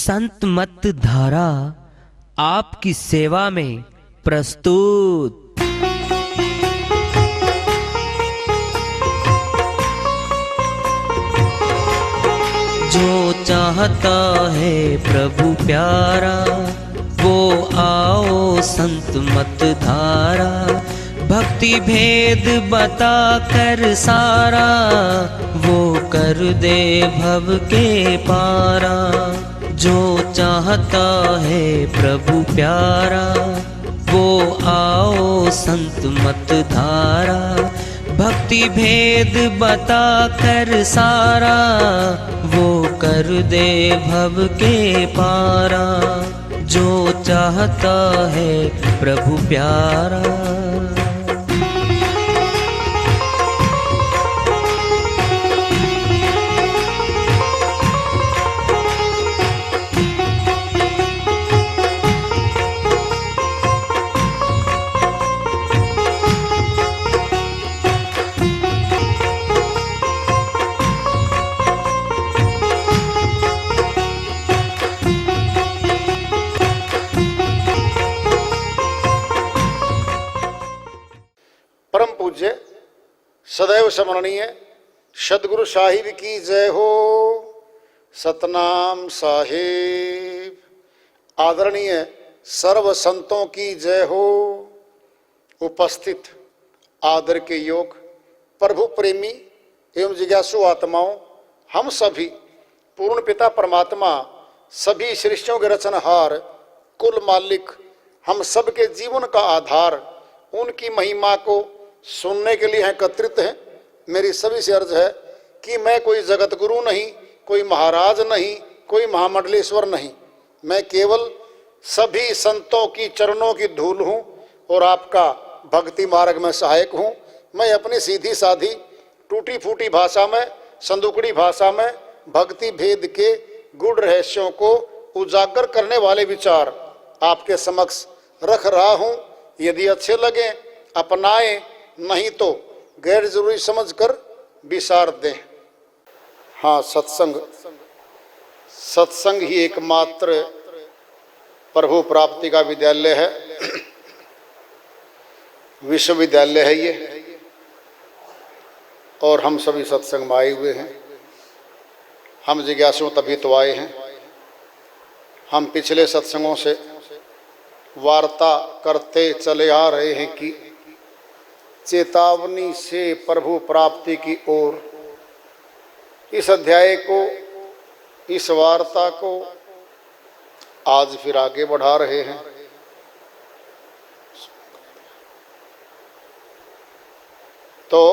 संत मत धारा आपकी सेवा में प्रस्तुत। जो चाहता है प्रभु प्यारा वो आओ संत मत धारा। भक्ति भेद बता कर सारा वो कर दे भव के पारा। जो चाहता है प्रभु प्यारा वो आओ संत मत धारा। भक्ति भेद बता कर सारा वो कर दे भव के पारा। जो चाहता है प्रभु प्यारा। परम पूज्य सदैव स्मरणीय सदगुरु साहिब की जय हो। सतनाम साहिब। आदरणीय सर्व संतों की जय हो। उपस्थित आदर के योग प्रभु प्रेमी एवं जिज्ञासु आत्माओं, हम सभी पूर्ण पिता परमात्मा सभी सृष्टियों के रचनहार कुल मालिक हम सबके जीवन का आधार उनकी महिमा को सुनने के लिए एकत्रित हैं। मेरी सभी से अर्ज है कि मैं कोई जगत गुरु नहीं, कोई महाराज नहीं, कोई महामंडलेश्वर नहीं। मैं केवल सभी संतों की चरणों की धूल हूँ और आपका भक्ति मार्ग में सहायक हूँ। मैं अपनी सीधी साधी टूटी फूटी भाषा में, संदुकड़ी भाषा में भक्ति भेद के गूढ़ रहस्यों को उजागर करने वाले विचार आपके समक्ष रख रहा हूँ। यदि अच्छे लगे अपनाएं, नहीं तो गैर जरूरी समझकर विसार दें। हाँ, सत्संग ही एकमात्र प्रभु प्राप्ति का विद्यालय है, विश्वविद्यालय है ये। और हम सभी सत्संग में आए हुए हैं। हम जिज्ञासु तभी तो आए हैं। हम पिछले सत्संगों से वार्ता करते चले आ रहे हैं कि चेतावनी से प्रभु प्राप्ति की ओर। इस अध्याय को, इस वार्ता को आज फिर आगे बढ़ा रहे हैं। तो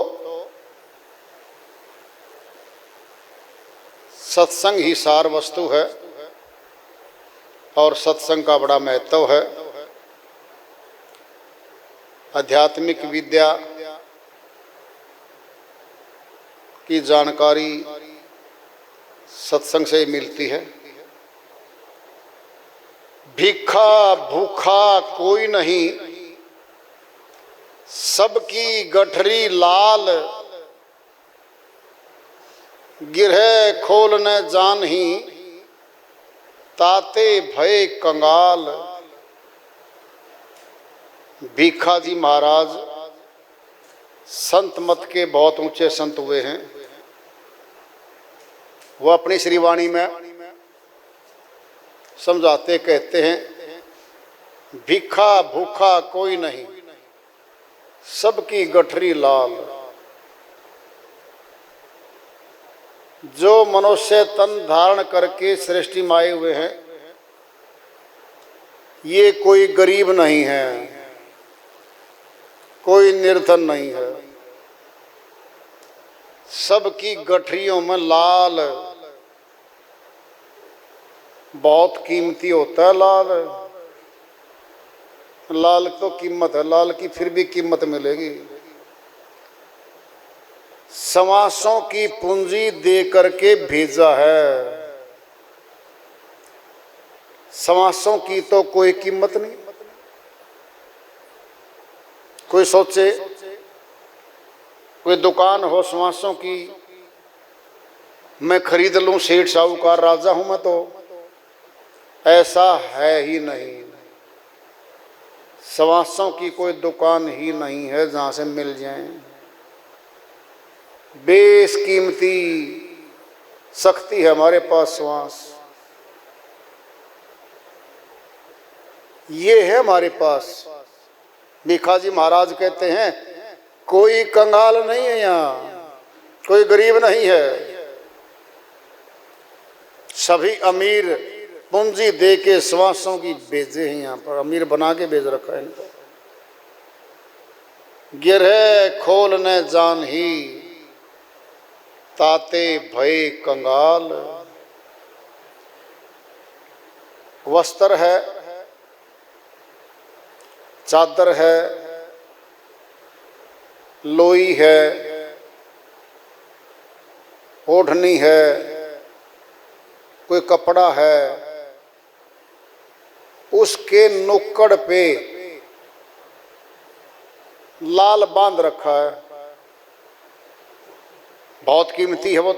सत्संग ही सार वस्तु है और सत्संग का बड़ा महत्व है। आध्यात्मिक विद्या की जानकारी सत्संग से मिलती है। भीखा भूखा कोई नहीं, सबकी गठरी लाल। गिरह खोल न जानही, ताते भय कंगाल। भीखा जी महाराज संत मत के बहुत ऊंचे संत हुए हैं। वो अपनी श्रीवाणी में समझाते कहते हैं, भीखा भूखा कोई नहीं, सबकी गठरी लाल। जो मनुष्य तन धारण करके सृष्टि में आए हुए हैं, ये कोई गरीब नहीं है, कोई निर्धन नहीं है। सबकी गठरियों में लाल। बहुत कीमती होता है लाल। लाल तो कीमत है, लाल की फिर भी कीमत मिलेगी। समासों की पूंजी दे करके भेजा है। समासों की तो कोई कीमत नहीं। कोई सोचे कोई दुकान हो समासों की, मैं खरीद लूं, सेठ साहूकार राजा हूं मैं तो, ऐसा है ही नहीं। श्वासों की कोई दुकान ही नहीं है जहाँ से मिल जाए। बेशकीमती शक्ति है हमारे पास श्वास, ये है हमारे पास। भिखाजी महाराज कहते हैं कोई कंगाल नहीं है यहाँ, कोई गरीब नहीं है, सभी अमीर पूंजी दे के श्वासों की भेजे हैं यहाँ पर, अमीर बना के भेज रखा है इनको। गिरहे खोल न जान ही ताते भय कंगाल। वस्त्र है, चादर है, लोई है, ओढ़नी है, कोई कपड़ा है, उसके नुक्कड़ पे लाल बांध रखा है, बहुत कीमती है वो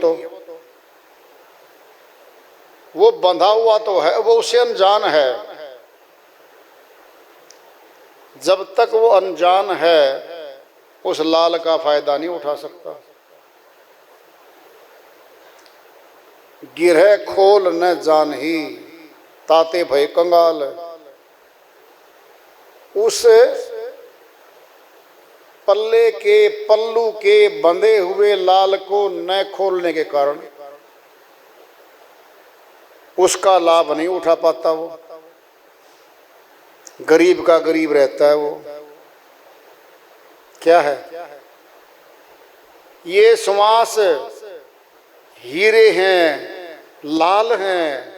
बंधा हुआ तो है, वो उसे अनजान है। जब तक वो अनजान है उस लाल का फायदा नहीं उठा सकता। गिरहे खोल न जान ही ताते भय कंगाल। उस पल्ले के पल्लू के बंधे हुए लाल को न खोलने के कारण उसका लाभ नहीं उठा पाता। वो गरीब का गरीब रहता है। वो क्या है? ये श्वास हीरे हैं, लाल हैं,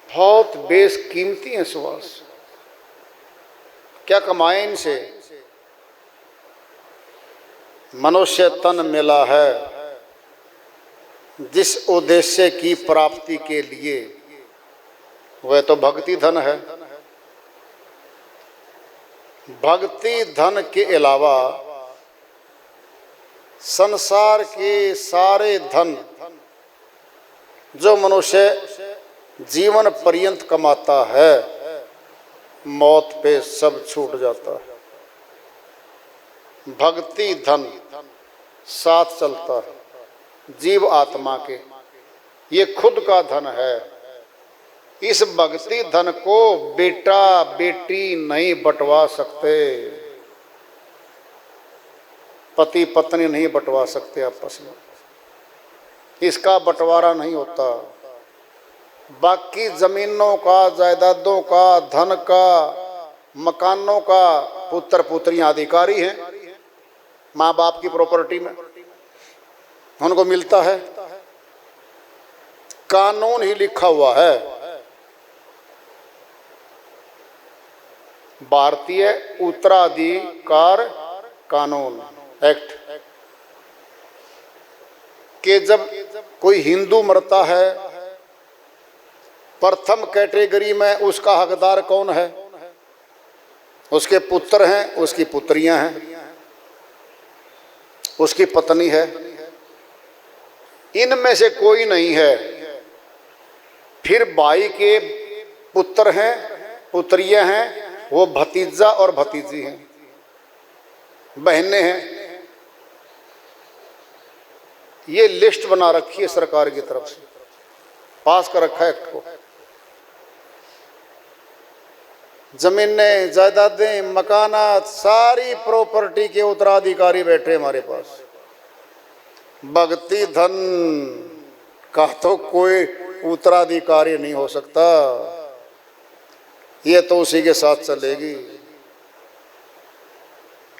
बहुत बेशकीमती हैं श्वास। क्या कमाए इनसे? मनुष्य तन मिला है जिस उद्देश्य की प्राप्ति के लिए, वह तो भक्ति धन है। भक्ति धन के अलावा संसार के सारे धन जो मनुष्य जीवन पर्यंत कमाता है, मौत पे सब छूट जाता है। भक्ति धन साथ चलता है जीव आत्मा के, ये खुद का धन है। इस भक्ति धन को बेटा बेटी नहीं बंटवा सकते, पति पत्नी नहीं बंटवा सकते आपस में, इसका बंटवारा नहीं होता। बाकी जमीनों का, जायदादों का, धन का, मकानों का पुत्र पुत्रियां अधिकारी हैं। माँ बाप की प्रॉपर्टी में उनको मिलता है। कानून ही लिखा हुआ है, भारतीय उत्तराधिकार कानून एक्ट, कि जब कोई हिंदू मरता है, प्रथम कैटेगरी में उसका हकदार कौन है? उसके पुत्र हैं, उसकी पुत्रियां हैं, उसकी पत्नी है, इनमें से कोई नहीं है। फिर भाई के पुत्र हैं, पुत्रियां हैं, वो भतीजा और भतीजी हैं, बहनें हैं। ये लिस्ट बना रखी है सरकार की तरफ से, पास कर रखा है एक्ट को। जमीनें, जायदादें, मकानात, सारी प्रॉपर्टी के उत्तराधिकारी बैठे हमारे पास। भक्ति धन का तो कोई उत्तराधिकारी नहीं हो सकता, ये तो उसी के साथ चलेगी।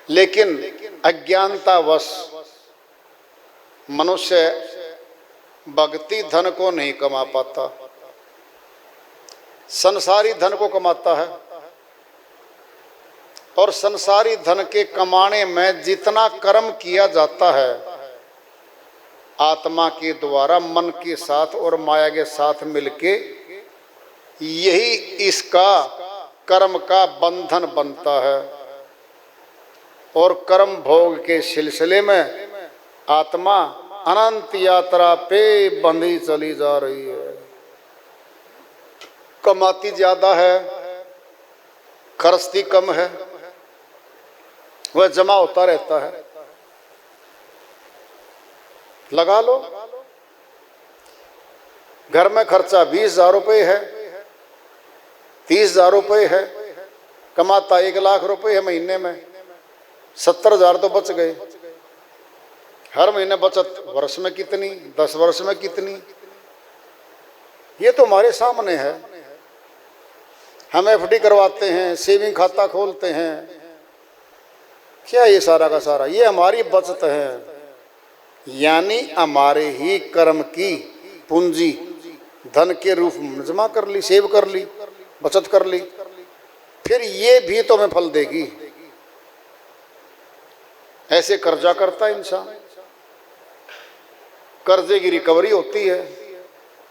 लेकिन अज्ञानतावश मनुष्य भक्ति धन को नहीं कमा पाता, संसारी धन को कमाता है। और संसारी धन के कमाने में जितना कर्म किया जाता है आत्मा के द्वारा, मन के साथ और माया के साथ मिलके, यही इसका कर्म का बंधन बनता है। और कर्म भोग के सिलसिले में आत्मा अनंत यात्रा पे बंधी चली जा रही है। कमाती ज्यादा है, खर्चती कम है, वह जमा होता रहता है। लगा लो, घर में खर्चा 20,000 रुपये है, 30,000 रुपये है, कमाता 1,00,000 रुपये है महीने में, 70,000 तो बच गए। हर महीने बचत वर्ष में कितनी, 10 वर्ष में कितनी, ये तो हमारे सामने है। हम एफडी करवाते हैं, सेविंग खाता खोलते हैं, क्या ये सारा का सारा ये हमारी बचत है। यानी हमारे ही कर्म की पूंजी धन के रूप में जमा कर ली, सेव कर ली, बचत कर ली, फिर ये भी तो हमें फल देगी। ऐसे कर्जा करता है इंसान, कर्जे की रिकवरी होती है,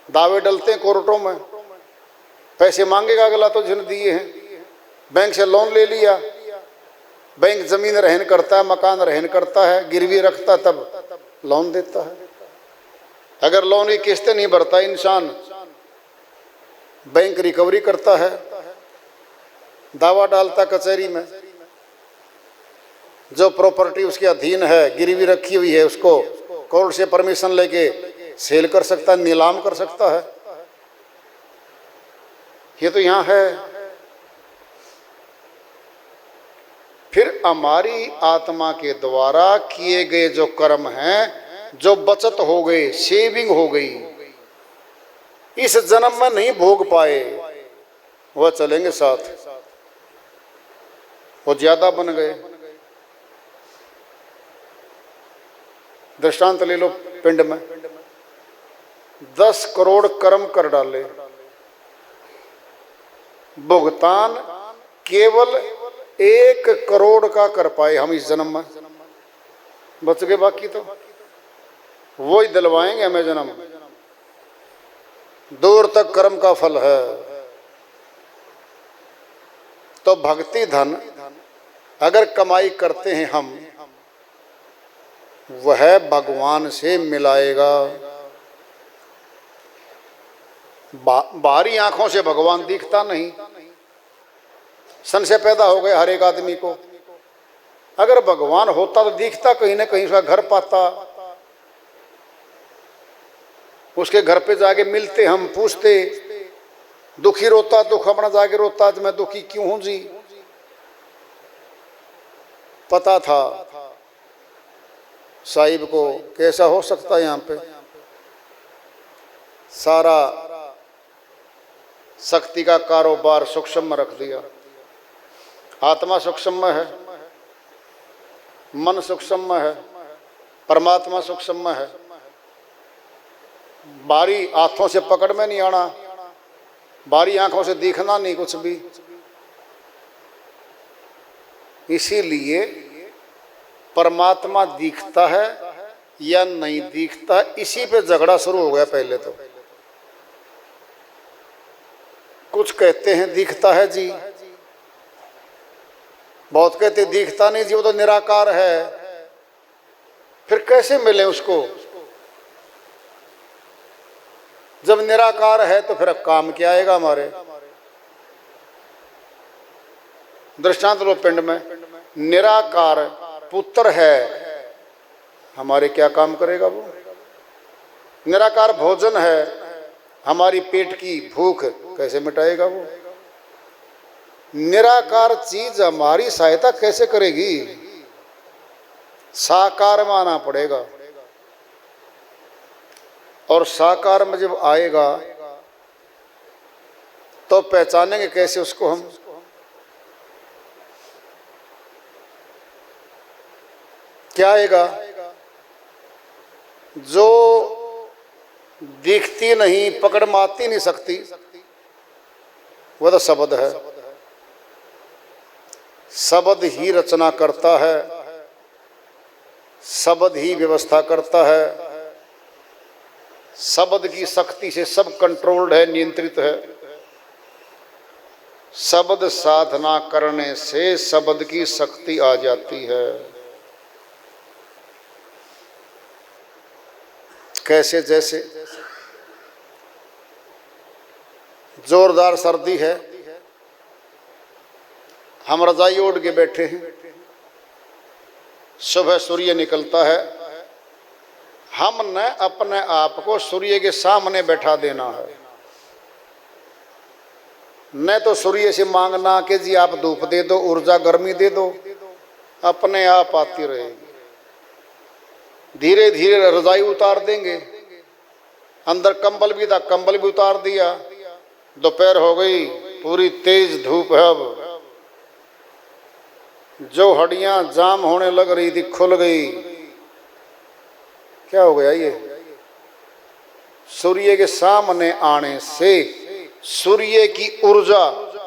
दावे डलते हैं कोर्टों में, पैसे मांगेगा अगला तो जिन दिए हैं, बैंक से लोन ले लिया, बैंक जमीन रहन करता है, मकान रहन करता है, गिरवी रखता तब लोन देता है। अगर लोन की किस्तें नहीं भरता इंसान, बैंक रिकवरी करता है, दावा डालता कचहरी में, जो प्रॉपर्टी उसके अधीन है, गिरवी रखी हुई है, उसको कोर्ट से परमिशन लेके सेल कर सकता है, नीलाम कर सकता है। ये तो यहाँ है। फिर हमारी आत्मा के द्वारा किए गए जो कर्म हैं, जो बचत हो गए, सेविंग हो गई, इस जन्म में नहीं भोग पाए, वह चलेंगे साथ, वो ज्यादा बन गए। दृष्टांत ले लो, पिंड में 10 करोड़ कर्म कर डाले, भुगतान केवल 1 करोड़ का कर पाए हम इस जन्म में, बच गए बाकी तो वो ही दिलवाएंगे हमें जन्म। दूर तक कर्म का फल है। तो भक्ति धन अगर कमाई करते हैं हम, वह भगवान से मिलाएगा। बाहरी आंखों से भगवान दिखता नहीं, संशय पैदा हो गया हर एक आदमी को। अगर भगवान होता तो दिखता, कहीं ना कहीं उसका घर पाता, उसके घर पे जाके मिलते, हम पूछते, दुखी रोता दुख अपना जाके रोता, मैं दुखी क्यों हूं जी, पता था साहिब को कैसा हो सकता है। यहाँ पे सारा शक्ति का कारोबार सूक्ष्म में रख दिया। आत्मा सूक्ष्म में है, मन सूक्ष्म में है, परमात्मा सूक्ष्म में है। बारी हाथों से पकड़ में नहीं आना, बारी आंखों से दिखना नहीं कुछ भी। इसीलिए परमात्मा दिखता है या नहीं दिखता, इसी पे झगड़ा शुरू हो गया। पहले तो कुछ कहते हैं दिखता है जी, बहुत कहते दिखता नहीं जी, वो तो निराकार है। फिर कैसे मिले उसको? जब निराकार है तो फिर अब काम क्या आएगा हमारे? दृष्टांत लो, पिंड में निराकार पुत्र है, हमारे क्या काम करेगा वो? निराकार भोजन है, हमारी पेट की भूख कैसे मिटाएगा वो? निराकार चीज हमारी सहायता कैसे करेगी? साकार में आना पड़ेगा। और साकार में जब आएगा तो पहचानेंगे कैसे उसको हम? क्या आएगा? जो दिखती नहीं, पकड़ में आती नहीं सकती, वह तो शब्द है। शब्द ही रचना करता है, शब्द ही व्यवस्था करता है, शब्द की शक्ति से सब कंट्रोल्ड है, नियंत्रित है। शब्द साधना करने से शब्द की शक्ति आ जाती है। कैसे? जैसे जोरदार सर्दी है, हम रजाई ओढ़ के बैठे हैं। सुबह सूर्य निकलता है, हमने अपने आप को सूर्य के सामने बैठा देना है। न तो सूर्य से मांगना कि जी आप धूप दे दो, ऊर्जा गर्मी दे दो, अपने आप आती रहेगी। धीरे धीरे रजाई उतार देंगे, अंदर कंबल भी था, कंबल भी उतार दिया। दोपहर हो गई, पूरी तेज धूप है। अब जो हड्डियां जाम होने लग रही थी खुल गई। क्या हो गया? ये सूर्य के सामने आने से सूर्य की ऊर्जा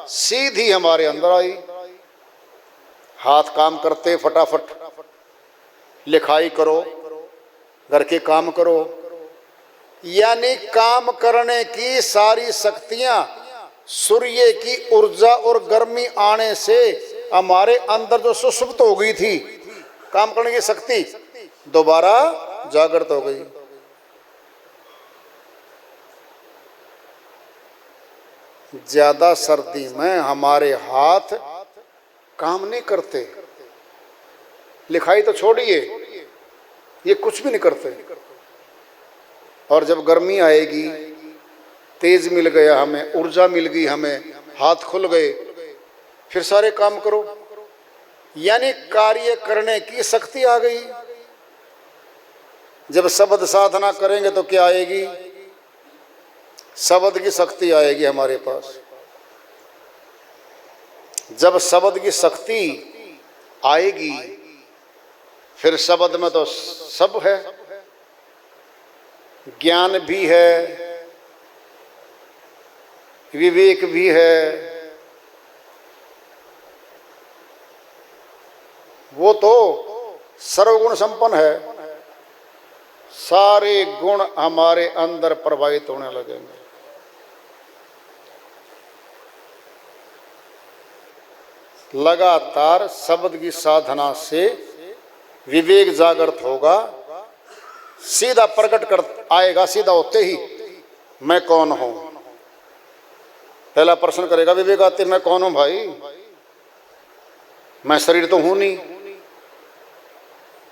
सीधी हमारे अंदर आई। हाथ काम करते फटाफट, लिखाई करो, घर के काम करो, यानी काम करने की सारी शक्तियां सूर्य की ऊर्जा और गर्मी आने से हमारे अंदर जो सुसुप्त हो गई थी काम करने की शक्ति, दोबारा जागृत हो गई। ज्यादा सर्दी में हमारे हाथ काम नहीं करते, लिखाई तो छोड़िए, ये कुछ भी नहीं करते। और जब गर्मी आएगी, तेज मिल गया हमें, ऊर्जा मिल गई हमें, हाथ खुल गए, फिर सारे काम करो, यानी कार्य करने की शक्ति आ गई। जब शब्द साधना करेंगे तो क्या आएगी? शब्द की शक्ति आएगी हमारे पास। जब शब्द की शक्ति आएगी, फिर शब्द में तो सब है, ज्ञान भी है, विवेक भी है। वो तो सर्वगुण संपन्न है। सारे गुण हमारे अंदर प्रवाहित होने लगेंगे। लगातार शब्द की साधना से विवेक जागृत होगा, सीधा प्रकट कर आएगा। सीधा होते ही मैं कौन हूं, पहला प्रश्न करेगा विवेक आते, मैं कौन हूं भाई? मैं शरीर तो हूं नहीं।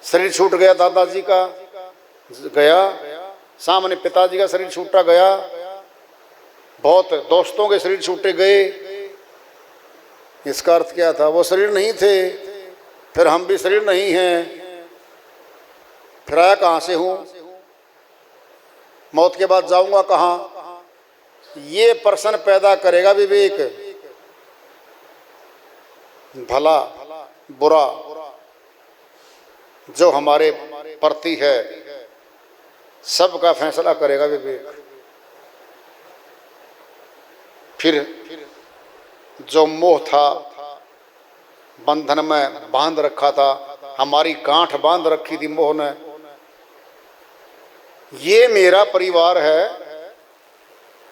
शरीर छूट गया, दादाजी का गया, सामने पिताजी का शरीर छूटा गया, बहुत दोस्तों के शरीर छूटे गए। इसका अर्थ क्या था? वो शरीर नहीं थे, फिर हम भी शरीर नहीं हैं, फिर आया कहां से हूं, मौत के बाद जाऊंगा कहां? ये प्रश्न पैदा करेगा विवेक। भला बुरा जो हमारे प्रति है, सबका फैसला करेगा विवेक। फिर जो मोह था, बंधन में बांध रखा था, हमारी गांठ बांध रखी थी मोह ने, ये मेरा परिवार है,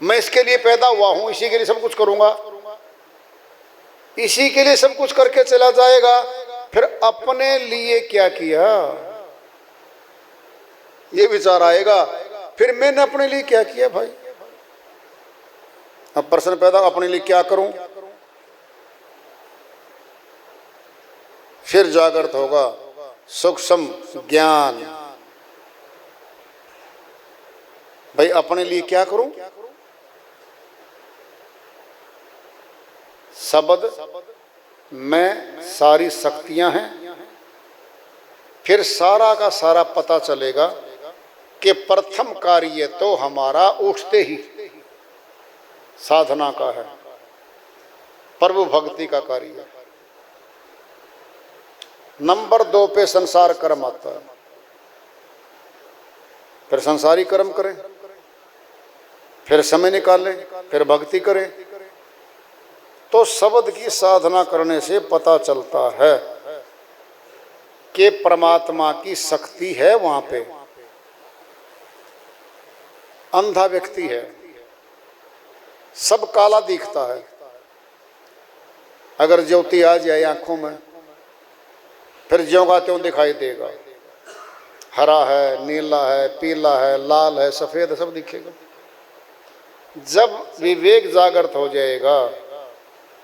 मैं इसके लिए पैदा हुआ हूं, इसी के लिए सब कुछ करूंगा, इसी के लिए सब कुछ करके चला जाएगा। फिर अपने लिए क्या किया, ये विचार आएगा। फिर मैंने अपने लिए क्या किया भाई? अब प्रश्न पैदा, अपने लिए क्या करूं? फिर जागृत होगा सूक्ष्म ज्ञान, भाई अपने लिए क्या करूं? शब्द में सारी शक्तियां हैं। फिर सारा का सारा पता चलेगा कि प्रथम कार्य तो हमारा उठते ही साधना का है, प्रभु भक्ति का कार्य है। नंबर 2 पे संसार कर्म आता है। फिर संसारी कर्म करें, फिर समय निकालें, फिर भक्ति करें। तो शब्द की साधना करने से पता चलता है कि परमात्मा की शक्ति है वहां पे। अंधा व्यक्ति है, सब काला दिखता है। अगर ज्योति आ जाए आंखों में, फिर ज्यों का त्यों दिखाई देगा। हरा है, नीला है, पीला है, लाल है, सफेद है, सब दिखेगा। जब विवेक जागृत हो जाएगा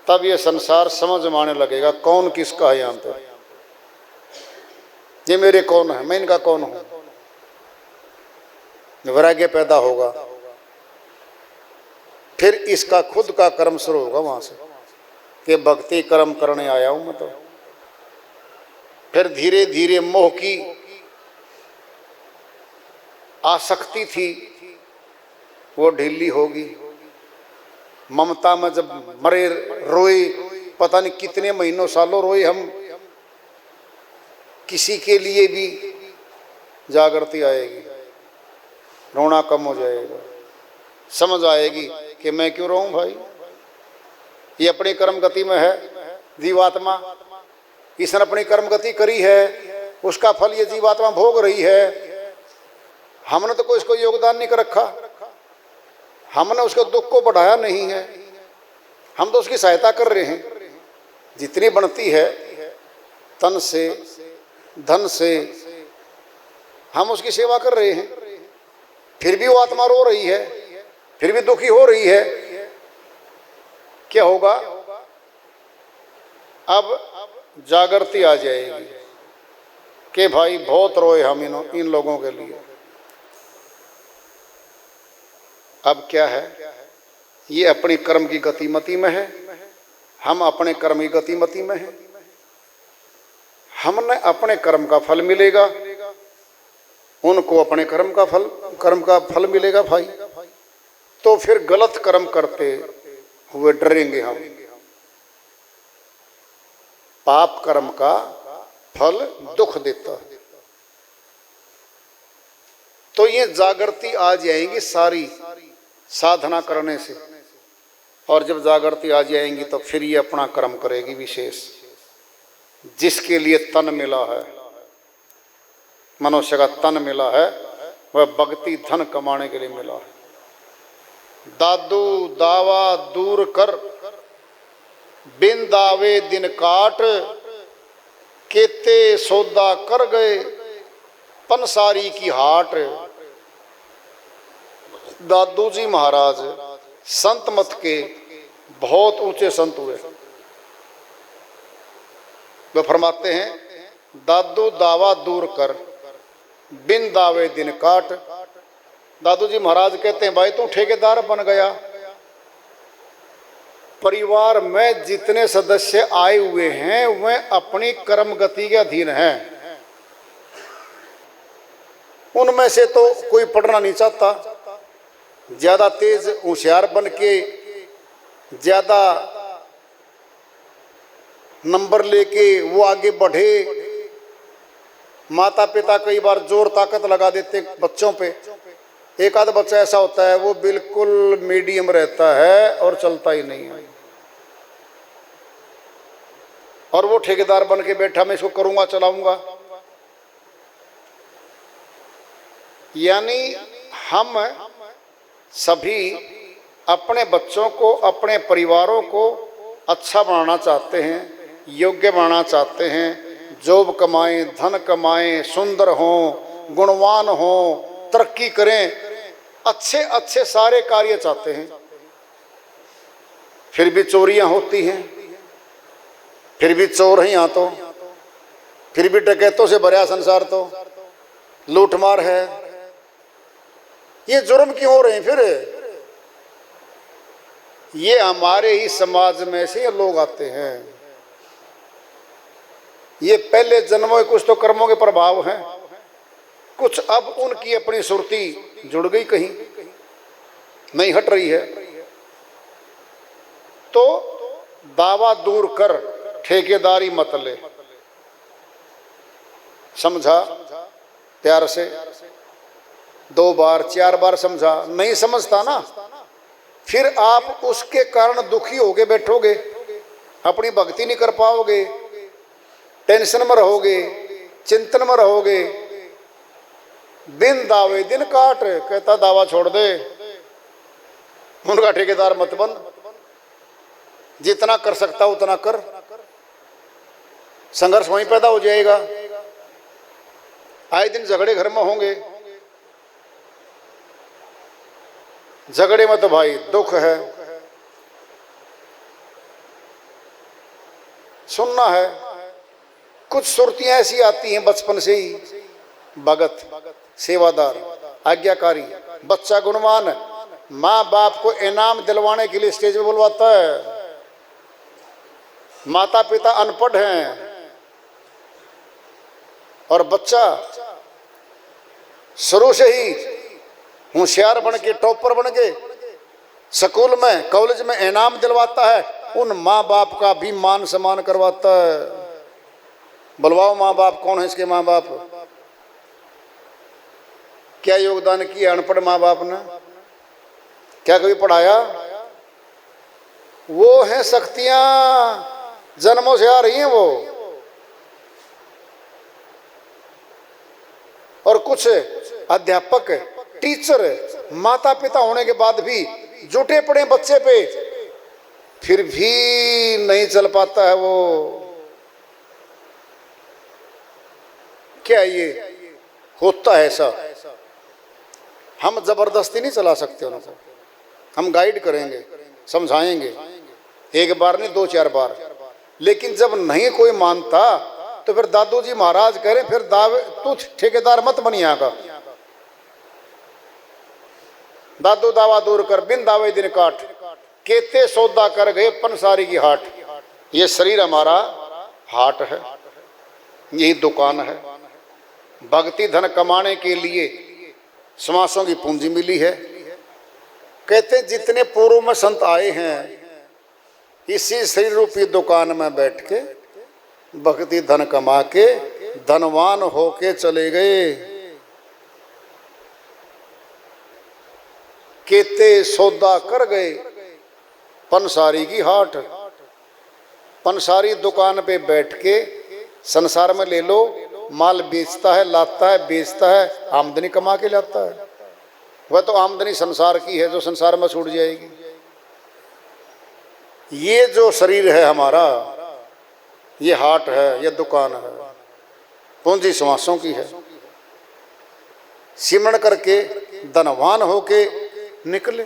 तब ये संसार समझ में आने लगेगा कौन किसका है। यहाँ पे ये मेरे कौन है, मैं इनका कौन हूं। वैराग्य पैदा होगा, फिर इसका खुद का कर्म शुरू होगा वहां से कि भक्ति कर्म करने आया हूं मैं। तो फिर धीरे धीरे मोह की आसक्ति थी वो ढीली होगी। ममता में जब मरे रोए, पता नहीं कितने महीनों सालों रोए हम, किसी के लिए भी जागृति आएगी, रोना कम हो जाएगा, समझ आएगी कि मैं क्यों रोऊं भाई। ये अपनी कर्म गति में है जीवात्मा, इसने अपनी कर्म गति करी है, उसका फल ये जीवात्मा भोग रही है। हमने तो कोई इसको योगदान नहीं कर रखा, हमने उसके दुख को बढ़ाया नहीं है, हम तो उसकी सहायता कर रहे हैं। जितनी बनती है तन से धन से हम उसकी सेवा कर रहे हैं, फिर भी वो आत्मा रो रही है, फिर भी दुखी हो रही है। क्या होगा? अब जागृति आ जाएगी कि भाई बहुत रोए हम इन लोगों के लिए। अब क्या है? ये अपनी कर्म की गतिमति में है, हम अपने कर्म की गतिमति में हैं। हमने अपने कर्म का फल मिलेगा, उनको अपने कर्म का फल मिलेगा भाई। तो फिर गलत कर्म करते हुए डरेंगे हम। पाप कर्म का फल दुख देता है। तो ये जागृति आ जाएगी सारी साधना करने से, और जब जागृति आ जाएंगी तो फिर ये अपना कर्म करेगी विशेष। जिसके लिए तन मिला है, मनुष्य का तन मिला है, वह भक्ति धन कमाने के लिए मिला है। दादू दावा दूर कर, बिन दावे दिन काट, केते सौदा कर गए पंसारी की हाट। दादू जी महाराज संत मत के बहुत ऊंचे संत हुए। वे फरमाते हैं, दादू दावा दूर कर, बिन दावे दिन काट। दादू जी महाराज कहते हैं, भाई तू ठेकेदार बन गया, परिवार में जितने सदस्य आए हुए हैं वह अपनी कर्म गति के अधीन हैं। उनमें से तो कोई पढ़ना नहीं चाहता, ज्यादा तेज होशियार बन के ज्यादा नंबर लेके वो आगे बढ़े। माता पिता कई बार जोर ताकत लगा देते बच्चों पे। एक आध बच्चा ऐसा होता है वो बिल्कुल मीडियम रहता है और चलता ही नहीं है, और वो ठेकेदार बन के बैठा, मैं इसको करूंगा चलाऊंगा। यानी हम सभी अपने बच्चों को, अपने परिवारों को अच्छा बनाना चाहते हैं, योग्य बनाना चाहते हैं। जॉब कमाएं, धन कमाएं, सुंदर हों, गुणवान हों, तरक्की करें, अच्छे अच्छे सारे कार्य चाहते हैं। फिर भी चोरियां होती हैं, फिर भी चोर हैं यहाँ तो, फिर भी डकैतों से भरा संसार तो, लूटमार है। ये जुर्म क्यों हो रहे हैं? फिर ये हमारे ही समाज में से लोग आते हैं। ये पहले जन्मों के कुछ तो कर्मों के प्रभाव हैं, कुछ अब उनकी अपनी सुरती जुड़ गई, कहीं नहीं हट रही है। तो दावा दूर कर, ठेकेदारी मत ले। समझा प्यार से, 2 बार 4 बार समझा, नहीं समझता ना, फिर आप उसके कारण दुखी होके बैठोगे, अपनी भक्ति नहीं कर पाओगे, टेंशन में रहोगे, चिंतन में रहोगे। बिन दावे दिन काट, कहता दावा छोड़ दे, उनका ठेकेदार मत बन, जितना कर सकता उतना कर। संघर्ष वहीं पैदा हो जाएगा, आए दिन झगड़े घर में होंगे। झगड़े में तो भाई दुख है, सुनना है। कुछ सुरतियां ऐसी आती हैं बचपन से ही, भगत, सेवादार, आज्ञाकारी, बच्चा गुणवान है, माँ बाप को इनाम दिलवाने के लिए स्टेज पे बुलवाता है। माता पिता अनपढ़ हैं और बच्चा शुरू से ही होशियार बन के, टॉपर बन के स्कूल में, कॉलेज में इनाम दिलवाता है, उन माँ बाप का भी मान सम्मान करवाता है। बुलवाओ माँ बाप, कौन है इसके माँ बाप, क्या योगदान किया अनपढ़ माँ बाप ने, क्या कभी पढ़ाया? वो हैं शक्तियां, जन्मों से आ रही हैं वो। और कुछ अध्यापक, टीचर, माता पिता होने के बाद भी जुटे पड़े बच्चे पे, फिर भी नहीं चल पाता है वो। क्या ये होता है ऐसा? हम जबरदस्ती नहीं चला सकते उनको, हम गाइड करेंगे, समझाएंगे, एक बार नहीं 2-4 बार। लेकिन जब नहीं कोई मानता तो फिर दादू जी महाराज कह रहे, फिर दावे तू ठेकेदार मत बनिया का। दादू दावा दूर कर, बिन दावे दिन काट, केते सौदा कर गए पंसारी की हाट। ये शरीर हमारा हाट है, यही दुकान है। भक्ति धन कमाने के लिए समासों की पूंजी मिली है। कहते जितने पूर्व में संत आए हैं, इसी शरीर रूपी दुकान में बैठ के भक्ति धन कमा के धनवान होके चले गए। केते सौदा कर गए पंसारी की हाट। पंसारी दुकान पे बैठ के संसार में ले लो, माल बेचता है, लाता है, बेचता है, आमदनी कमा के लाता है। वह तो आमदनी संसार की है जो संसार में छूट जाएगी। ये जो शरीर है हमारा, ये हाट है, ये दुकान है, पूंजी समासों की है। सिमरण करके धनवान होके निकले।